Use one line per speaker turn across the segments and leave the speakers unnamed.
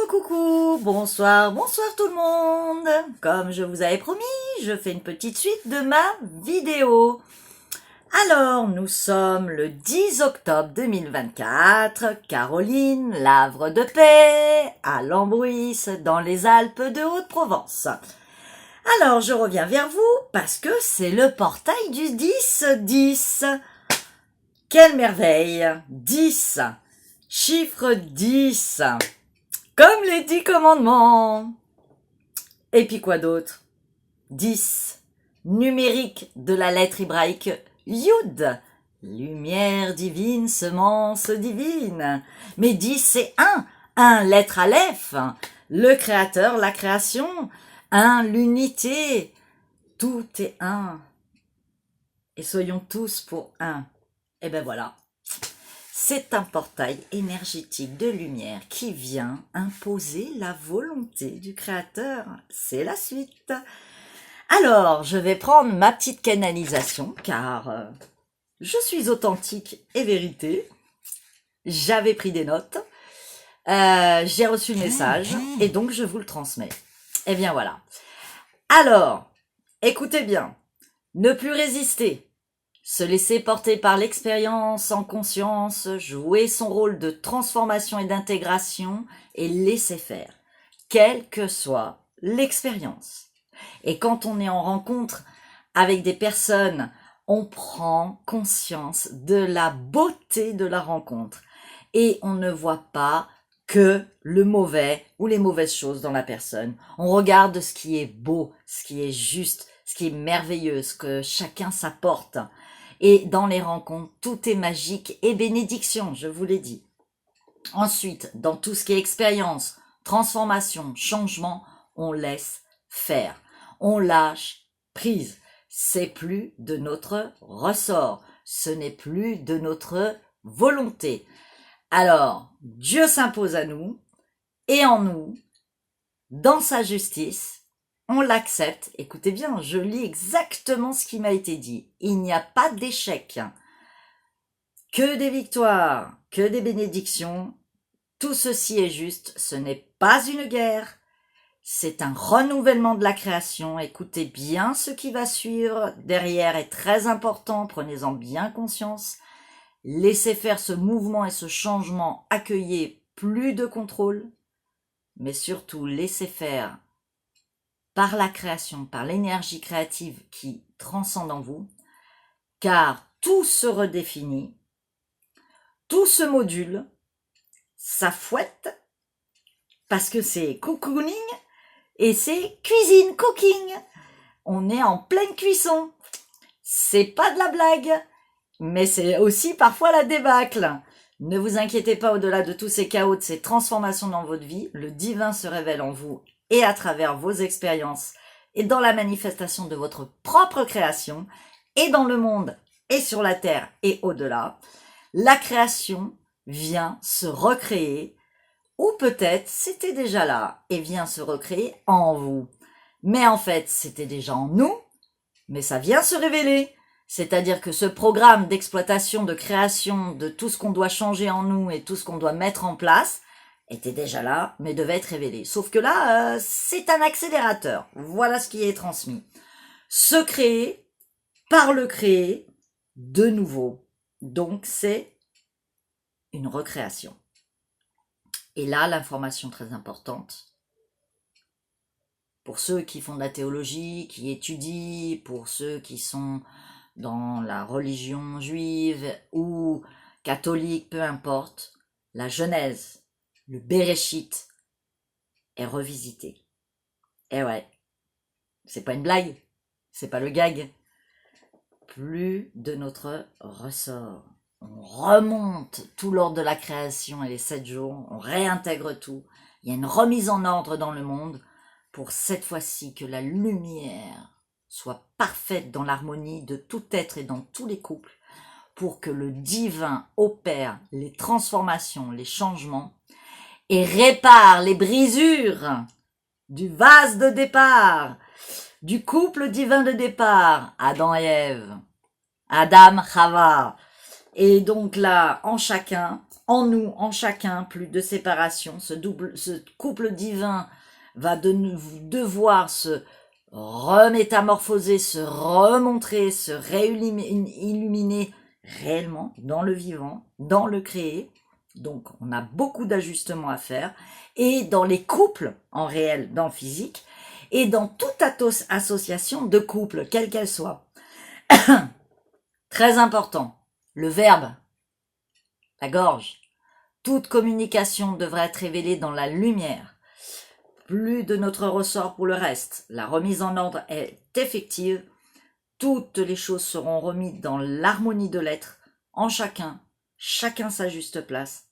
Coucou, bonsoir tout le monde. Comme je vous avais promis, je fais une petite suite de ma vidéo. Alors, nous sommes le 10 octobre 2024, Caroline, l'Havre de Paix, à Lambrouis, dans les Alpes de Haute-Provence. Alors, je reviens vers vous parce que c'est le portail du 10-10. Quelle merveille! 10, chiffre 10. Comme les 10 commandements. Et puis quoi d'autre? 10, numérique de la lettre hébraïque Yud. Lumière divine, semence divine. Mais 10, c'est un lettre Aleph. Le créateur, la création. L'unité. Tout est un. Et soyons tous pour un. Et ben voilà. C'est un portail énergétique de lumière qui vient imposer la volonté du créateur. C'est la suite. Alors, je vais prendre ma petite canalisation car je suis authentique et vérité. J'avais pris des notes. J'ai reçu le message et donc je vous le transmets. Et bien voilà. Alors, écoutez bien. Ne plus résister. Se laisser porter par l'expérience en conscience, jouer son rôle de transformation et d'intégration et laisser faire, quelle que soit l'expérience. Et quand on est en rencontre avec des personnes, on prend conscience de la beauté de la rencontre et on ne voit pas que le mauvais ou les mauvaises choses dans la personne. On regarde ce qui est beau, ce qui est juste, ce qui est merveilleux, ce que chacun s'apporte. Et dans les rencontres, tout est magique et bénédiction, je vous l'ai dit. Ensuite, dans tout ce qui est expérience, transformation, changement, on laisse faire. On lâche prise. C'est plus de notre ressort. Ce n'est plus de notre volonté. Alors, Dieu s'impose à nous et en nous, dans sa justice, on l'accepte. Écoutez bien, je lis exactement ce qui m'a été dit. Il n'y a pas d'échec, que des victoires, que des bénédictions. Tout ceci est juste, ce n'est pas une guerre, c'est un renouvellement de la création. Écoutez bien ce qui va suivre. Derrière est très important, prenez-en bien conscience. Laissez faire ce mouvement et ce changement, accueillez plus de contrôle, mais surtout laissez faire par la création, par l'énergie créative qui transcende en vous, car tout se redéfinit, tout se module, ça fouette, parce que c'est cocooning et c'est cuisine, cooking. On est en pleine cuisson. C'est pas de la blague, mais c'est aussi parfois la débâcle. Ne vous inquiétez pas, au-delà de tous ces chaos, de ces transformations dans votre vie, le divin se révèle en vous et à travers vos expériences et dans la manifestation de votre propre création et dans le monde et sur la terre et au-delà. La création vient se recréer ou peut-être c'était déjà là et vient se recréer en vous. Mais en fait, c'était déjà en nous, mais ça vient se révéler. C'est-à-dire que ce programme d'exploitation, de création, de tout ce qu'on doit changer en nous et tout ce qu'on doit mettre en place, était déjà là, mais devait être révélé. Sauf que là, c'est un accélérateur. Voilà ce qui est transmis. Se créer, par le créer, de nouveau. Donc, c'est une recréation. Et là, l'information très importante, pour ceux qui font de la théologie, qui étudient, pour ceux qui sont dans la religion juive ou catholique, peu importe, la Genèse, le Béréchit est revisité. Et ouais, c'est pas une blague, c'est pas le gag. Plus de notre ressort. On remonte tout l'ordre de la création et les 7 jours, on réintègre tout. Il y a une remise en ordre dans le monde pour cette fois-ci que la lumière soit parfaite dans l'harmonie de tout être et dans tous les couples, pour que le divin opère les transformations, les changements, et répare les brisures du vase de départ, du couple divin de départ, Adam et Ève, Adam, Chava. Et donc là, en chacun, en nous, en chacun, plus de séparation. Ce couple divin va devoir se remétamorphoser, se remontrer, se réilluminer réellement dans le vivant, dans le créé. Donc on a beaucoup d'ajustements à faire, et dans les couples en réel, dans le physique, et dans toute association de couples, quelle qu'elle soit. Très important, le verbe, la gorge. Toute communication devrait être révélée dans la lumière. Plus de notre ressort pour le reste. La remise en ordre est effective. Toutes les choses seront remises dans l'harmonie de l'être, en chacun sa juste place.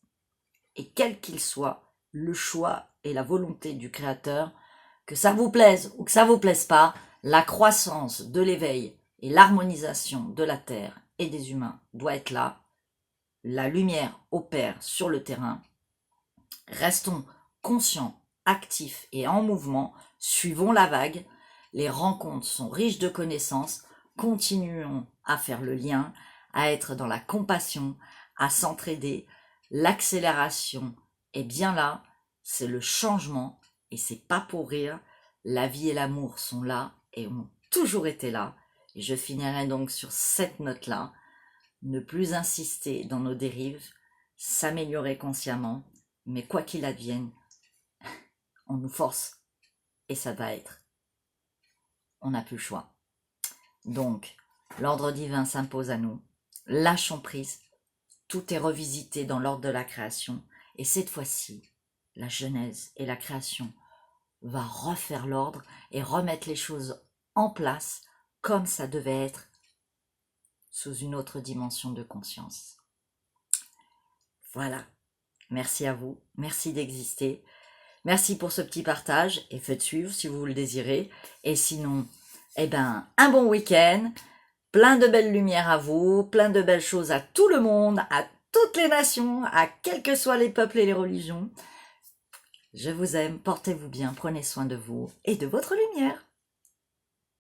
Et quel qu'il soit, le choix et la volonté du Créateur, que ça vous plaise ou que ça vous plaise pas, la croissance de l'éveil et l'harmonisation de la Terre et des humains doit être là. La lumière opère sur le terrain. Restons conscients, actifs et en mouvement. Suivons la vague. Les rencontres sont riches de connaissances. Continuons à faire le lien, à être dans la compassion, à s'entraider. L'accélération est bien là. C'est le changement et c'est pas pour rire. La vie et l'amour sont là et ont toujours été là. Et je finirai donc sur cette note-là. Ne plus insister dans nos dérives, s'améliorer consciemment, mais quoi qu'il advienne, on nous force et ça va être. On n'a plus le choix. Donc, l'ordre divin s'impose à nous. Lâchons prise. Tout est revisité dans l'ordre de la création. Et cette fois-ci, la Genèse et la création va refaire l'ordre et remettre les choses en place comme ça devait être, sous une autre dimension de conscience. Voilà. Merci à vous. Merci d'exister. Merci pour ce petit partage et faites suivre si vous le désirez. Et sinon, un bon week-end. Plein de belles lumières à vous, plein de belles choses à tout le monde, à toutes les nations, à quels que soient les peuples et les religions. Je vous aime, portez-vous bien, prenez soin de vous et de votre lumière.